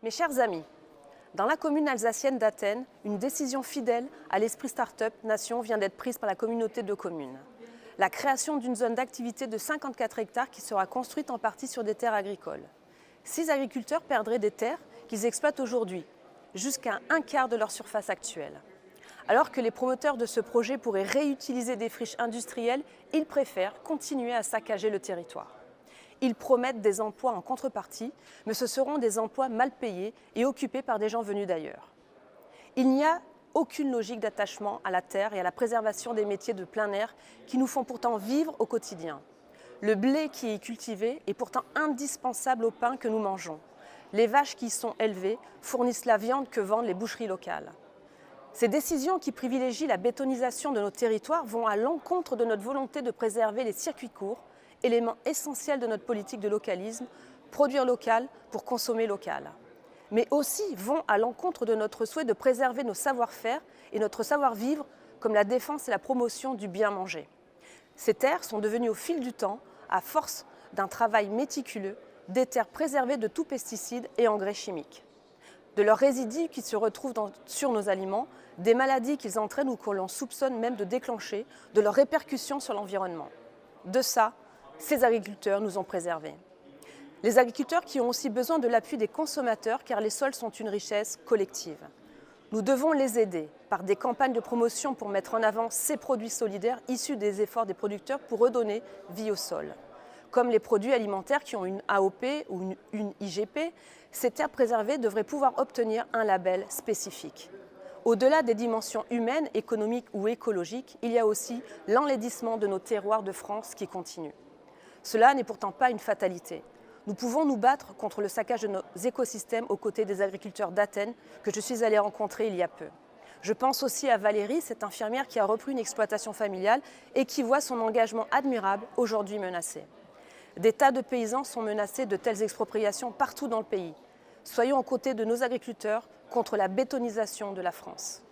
Mes chers amis, dans la commune alsacienne d'Athènes, une décision fidèle à l'esprit Start-up Nation vient d'être prise par la communauté de communes. La création d'une zone d'activité de 54 hectares qui sera construite en partie sur des terres agricoles. 6 agriculteurs perdraient des terres qu'ils exploitent aujourd'hui, jusqu'à un quart de leur surface actuelle. Alors que les promoteurs de ce projet pourraient réutiliser des friches industrielles, ils préfèrent continuer à saccager le territoire. Ils promettent des emplois en contrepartie, mais ce seront des emplois mal payés et occupés par des gens venus d'ailleurs. Il n'y a aucune logique d'attachement à la terre et à la préservation des métiers de plein air qui nous font pourtant vivre au quotidien. Le blé qui est cultivé est pourtant indispensable au pain que nous mangeons. Les vaches qui y sont élevées fournissent la viande que vendent les boucheries locales. Ces décisions qui privilégient la bétonisation de nos territoires vont à l'encontre de notre volonté de préserver les circuits courts, élément essentiel de notre politique de localisme, produire local pour consommer local. Mais aussi vont à l'encontre de notre souhait de préserver nos savoir-faire et notre savoir-vivre comme la défense et la promotion du bien manger. Ces terres sont devenues au fil du temps, à force d'un travail méticuleux, des terres préservées de tout pesticide et engrais chimiques. De leurs résidus qui se retrouvent sur nos aliments, des maladies qu'ils entraînent ou que l'on soupçonne même de déclencher, de leurs répercussions sur l'environnement. De ça, ces agriculteurs nous ont préservés. Les agriculteurs qui ont aussi besoin de l'appui des consommateurs car les sols sont une richesse collective. Nous devons les aider par des campagnes de promotion pour mettre en avant ces produits solidaires issus des efforts des producteurs pour redonner vie au sol. Comme les produits alimentaires qui ont une AOP ou une IGP, ces terres préservées devraient pouvoir obtenir un label spécifique. Au-delà des dimensions humaines, économiques ou écologiques, il y a aussi l'enlaidissement de nos terroirs de France qui continue. Cela n'est pourtant pas une fatalité. Nous pouvons nous battre contre le saccage de nos écosystèmes aux côtés des agriculteurs d'Athènes que je suis allée rencontrer il y a peu. Je pense aussi à Valérie, cette infirmière qui a repris une exploitation familiale et qui voit son engagement admirable aujourd'hui menacé. Des tas de paysans sont menacés de telles expropriations partout dans le pays. Soyons aux côtés de nos agriculteurs contre la bétonisation de la France.